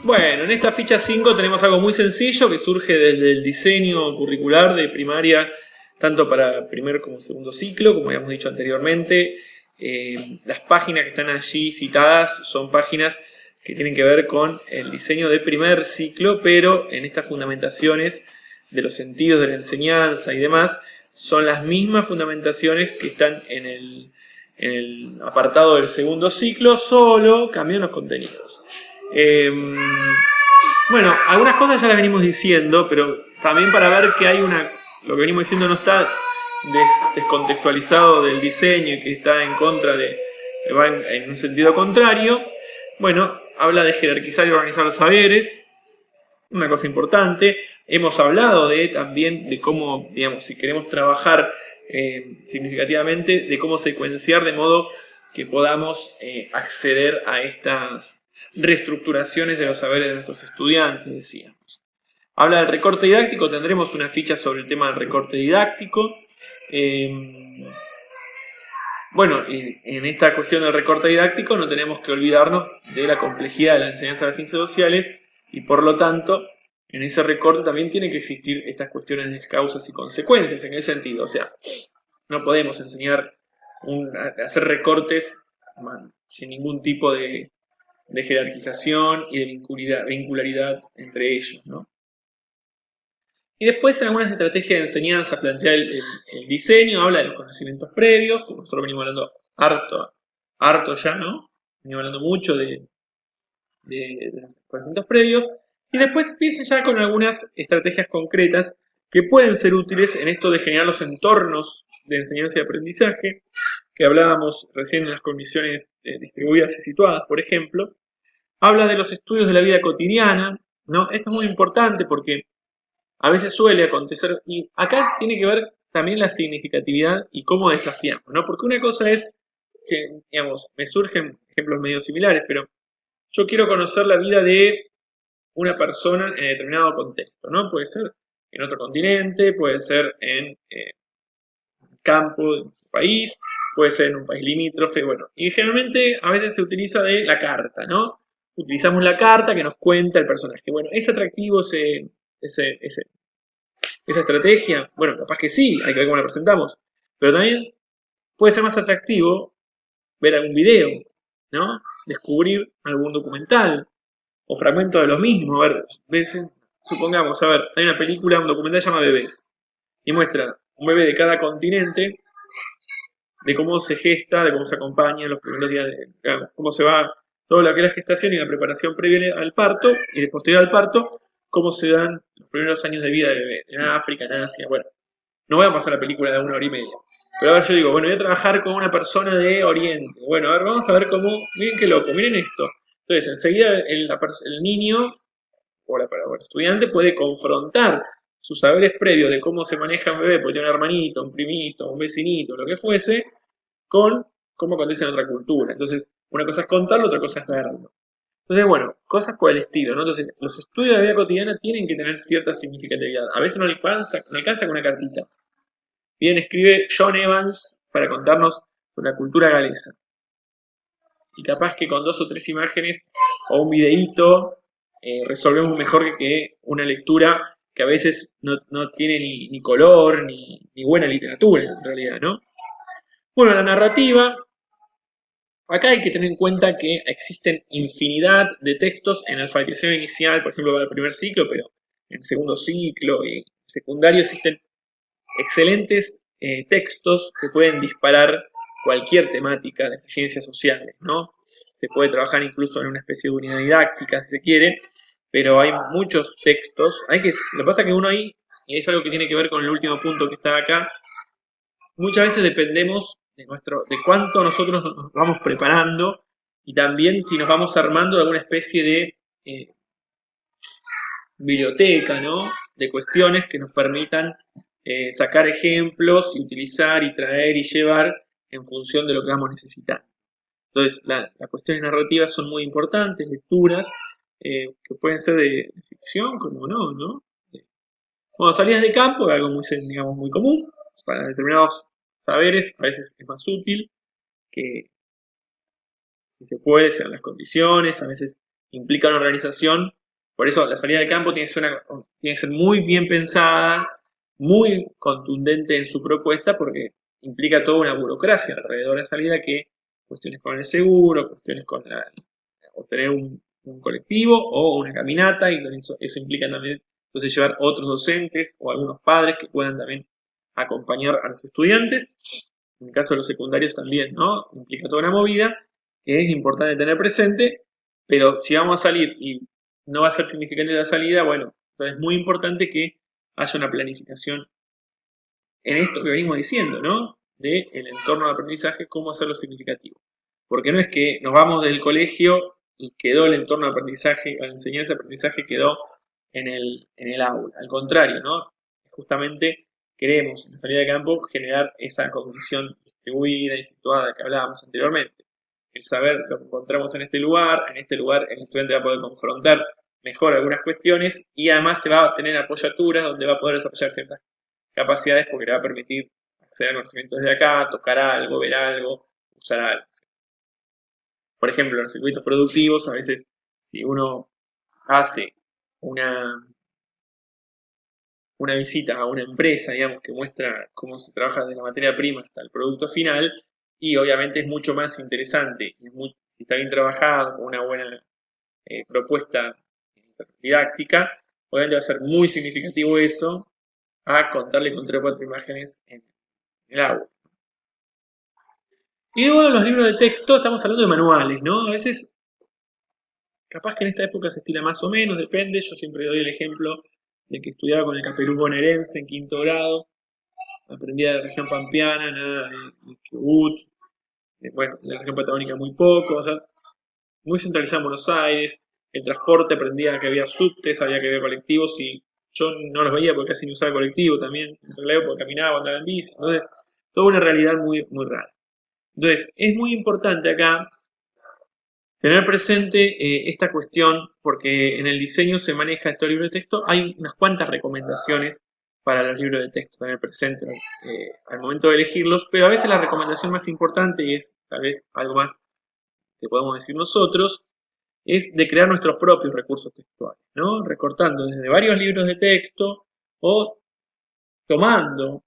Bueno, en esta ficha 5 tenemos algo muy sencillo que surge desde el diseño curricular de primaria, tanto para primer como segundo ciclo, como habíamos dicho anteriormente. Las páginas que están allí citadas son páginas que tienen que ver con el diseño de primer ciclo, pero en estas fundamentaciones de los sentidos de la enseñanza y demás, son las mismas fundamentaciones que están en el apartado del segundo ciclo, solo cambian los contenidos. Bueno, algunas cosas ya las venimos diciendo, pero también para ver que hay lo que venimos diciendo no está descontextualizado del diseño y que está en contra va en un sentido contrario. Bueno, habla de jerarquizar y organizar los saberes, una cosa importante. Hemos hablado también de cómo, digamos, si queremos trabajar significativamente, de cómo secuenciar de modo que podamos acceder a estas reestructuraciones de los saberes de nuestros estudiantes, decíamos. Habla del recorte didáctico, tendremos una ficha sobre el tema del recorte didáctico. Bueno, en esta cuestión del recorte didáctico no tenemos que olvidarnos de la complejidad de la enseñanza de las ciencias sociales y por lo tanto en ese recorte también tienen que existir estas cuestiones de causas y consecuencias. ¿En qué sentido? O sea, no podemos enseñar hacer recortes sin ningún tipo de jerarquización y de vincularidad entre ellos, ¿no? Y después en algunas estrategias de enseñanza plantea el diseño, habla de los conocimientos previos, como nosotros venimos hablando harto ya, ¿no? Venimos hablando mucho de los conocimientos previos. Y después empieza ya con algunas estrategias concretas que pueden ser útiles en esto de generar los entornos de enseñanza y aprendizaje, que hablábamos recién en las condiciones distribuidas y situadas, por ejemplo. Habla de los estudios de la vida cotidiana, ¿no? Esto es muy importante porque a veces suele acontecer, y acá tiene que ver también la significatividad y cómo desafiamos, ¿no? Porque una cosa es que, digamos, me surgen ejemplos medio similares, pero yo quiero conocer la vida de una persona en determinado contexto, ¿no? Puede ser en otro continente, puede ser en campo de un país, puede ser en un país limítrofe, bueno. Y generalmente a veces se utiliza de la carta, ¿no? Utilizamos la carta que nos cuenta el personaje. Bueno, ¿es atractivo esa estrategia? Bueno, capaz que sí, hay que ver cómo la presentamos. Pero también puede ser más atractivo ver algún video, ¿no? Descubrir algún documental o fragmentos de los mismos. A ver, supongamos, a ver, hay una película, un documental que se llama Bebés y muestra un bebé de cada continente, de cómo se gesta, de cómo se acompaña en los primeros días, cómo se va toda lo que es la gestación y la preparación previa al parto y posterior al parto, cómo se dan los primeros años de vida del bebé, en África, en Asia. Bueno, no voy a pasar la película de 1 hora y media. Pero a ver, yo digo, bueno, voy a trabajar con una persona de Oriente. Bueno, a ver, vamos a ver cómo, miren qué loco, miren esto. Entonces, enseguida el niño o el estudiante puede confrontar sus saberes previos de cómo se maneja un bebé, porque tiene un hermanito, un primito, un vecinito, lo que fuese, con cómo acontece en otra cultura. Entonces, una cosa es contarlo, otra cosa es verlo. Entonces, bueno, cosas por el estilo, ¿no? Entonces, los estudios de la vida cotidiana tienen que tener cierta significatividad. A veces no alcanza con una cartita. Bien, escribe John Evans para contarnos sobre la cultura galesa. Y capaz que con 2 o 3 imágenes o un videíto resolvemos mejor que una lectura que a veces no tiene ni color ni buena literatura en realidad, ¿no? Bueno, la narrativa. Acá hay que tener en cuenta que existen infinidad de textos en alfabetización inicial, por ejemplo, para el primer ciclo, pero en el segundo ciclo y secundario existen excelentes textos que pueden disparar cualquier temática de ciencias sociales, ¿no? Se puede trabajar incluso en una especie de unidad didáctica, si se quiere, pero hay muchos textos. Lo que pasa es que uno ahí, y es algo que tiene que ver con el último punto que está acá, muchas veces dependemos de cuánto nosotros nos vamos preparando y también si nos vamos armando de alguna especie de biblioteca, ¿no? De cuestiones que nos permitan sacar ejemplos y utilizar y traer y llevar en función de lo que vamos necesitando. Entonces, las cuestiones narrativas son muy importantes, lecturas que pueden ser de ficción, como no, ¿no? Bueno, salidas de campo, algo muy, digamos, muy común, para determinados saberes a veces es más útil que si se puede, sean las condiciones, a veces implica una organización Por eso la salida del campo tiene que ser muy bien pensada, muy contundente en su propuesta, porque implica toda una burocracia alrededor de la salida, que cuestiones con el seguro, cuestiones con obtener un colectivo o una caminata, y eso implica también entonces llevar otros docentes o algunos padres que puedan también acompañar a los estudiantes. En el caso de los secundarios también, ¿no? Implica toda una movida que es importante tener presente, pero si vamos a salir y no va a ser significante la salida, bueno, entonces es muy importante que haya una planificación en esto que venimos diciendo, ¿no? De el entorno de aprendizaje, cómo hacerlo significativo. Porque no es que nos vamos del colegio y quedó el entorno de aprendizaje, la enseñanza de aprendizaje quedó en el aula. Al contrario, ¿no? Justamente queremos en la salida de campo generar esa cognición distribuida y situada que hablábamos anteriormente. El saber lo que encontramos en este lugar el estudiante va a poder confrontar mejor algunas cuestiones y además se va a tener apoyaturas donde va a poder desarrollar ciertas capacidades porque le va a permitir acceder a conocimientos desde acá, tocar algo, ver algo, usar algo. Por ejemplo, en los circuitos productivos, a veces si uno hace una visita a una empresa, digamos, que muestra cómo se trabaja desde la materia prima hasta el producto final, y obviamente es mucho más interesante, y si está bien trabajado, con una buena propuesta didáctica, obviamente va a ser muy significativo eso a contarle con 3 o 4 imágenes en el aula. Y luego los libros de texto, estamos hablando de manuales, ¿no? A veces, capaz que en esta época se estila más o menos, depende. Yo siempre doy el ejemplo de que estudiaba con el Capelú bonaerense en 5º grado, aprendía de la región pampeana, nada de Chubut, bueno, de la región patagónica muy poco, o sea, muy centralizado en Buenos Aires. El transporte aprendía que había subtes, había que ver colectivos, y yo no los veía porque casi no usaba colectivo también, en realidad porque caminaba, andaba en bici, entonces, toda una realidad muy, muy rara. Entonces, es muy importante acá tener presente esta cuestión, porque en el diseño se maneja estos libros de texto. Hay unas cuantas recomendaciones para los libros de texto, tener presente al momento de elegirlos, pero a veces la recomendación más importante, y es tal vez algo más que podemos decir nosotros, es de crear nuestros propios recursos textuales, ¿no? Recortando desde varios libros de texto o tomando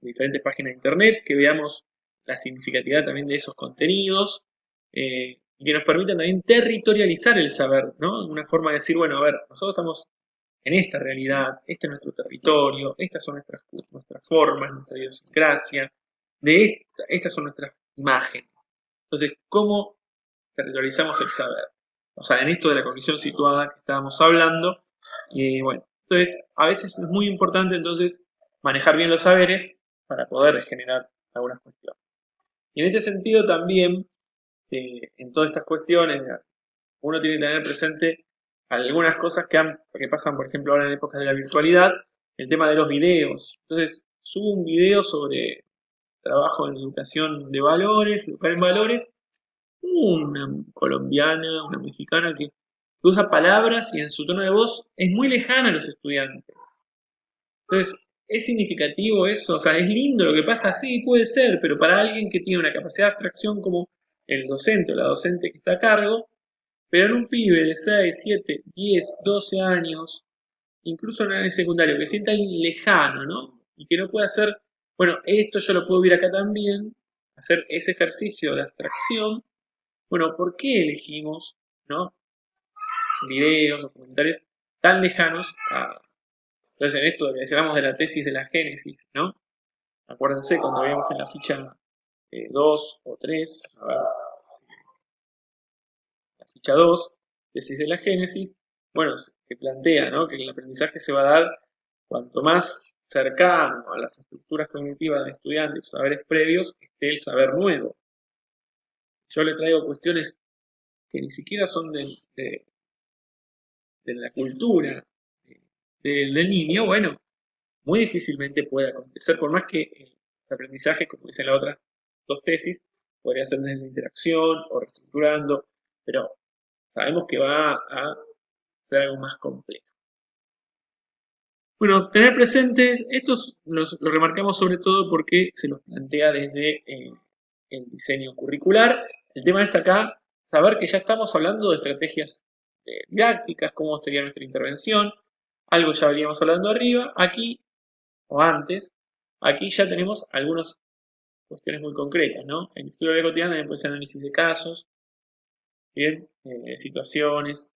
diferentes páginas de internet, que veamos la significatividad también de esos contenidos, y que nos permitan también territorializar el saber, ¿no? Una forma de decir, bueno, a ver, nosotros estamos en esta realidad, este es nuestro territorio, estas son nuestras formas, nuestra idiosincrasia, estas son nuestras imágenes. Entonces, ¿cómo territorializamos el saber? O sea, en esto de la cognición situada que estábamos hablando, bueno, entonces, a veces es muy importante entonces manejar bien los saberes para poder generar algunas cuestiones. Y en este sentido también, en todas estas cuestiones, uno tiene que tener presente algunas cosas que pasan, por ejemplo, ahora en épocas de la virtualidad, el tema de los videos. Entonces, subo un video sobre trabajo en educación de valores, educar en valores, una colombiana, una mexicana que usa palabras y en su tono de voz es muy lejana a los estudiantes. Entonces, ¿es significativo eso? O sea, ¿es lindo lo que pasa? Sí, puede ser, pero para alguien que tiene una capacidad de abstracción como el docente o la docente que está a cargo, pero en un pibe de 6, 7, 10, 12 años, incluso en el secundario, que sienta alguien lejano, ¿no? Y que no puede hacer, bueno, esto yo lo puedo ver acá también, hacer ese ejercicio de abstracción. Bueno, ¿por qué elegimos, ¿no? Videos, documentales tan lejanos a... Entonces, en esto que hablamos de la tesis de la génesis, ¿no? Acuérdense cuando veíamos en la ficha 2 o 3, a ver, la ficha 2, tesis de la génesis, bueno, que plantea, ¿no? Que el aprendizaje se va a dar cuanto más cercano a las estructuras cognitivas del estudiante, los saberes previos, esté el saber nuevo. Yo le traigo cuestiones que ni siquiera son de la cultura del niño, bueno, muy difícilmente puede acontecer, por más que el aprendizaje, como dicen las otras 2 tesis, podría ser desde la interacción o reestructurando, pero sabemos que va a ser algo más complejo. Bueno, tener presentes, estos lo remarcamos sobre todo porque se los plantea desde el diseño curricular. El tema es acá saber que ya estamos hablando de estrategias didácticas, cómo sería nuestra intervención, algo ya veníamos hablando arriba, aquí, o antes, aquí ya tenemos algunas cuestiones muy concretas, ¿no? En estudio de la vida cotidiana puede ser análisis de casos, bien, situaciones,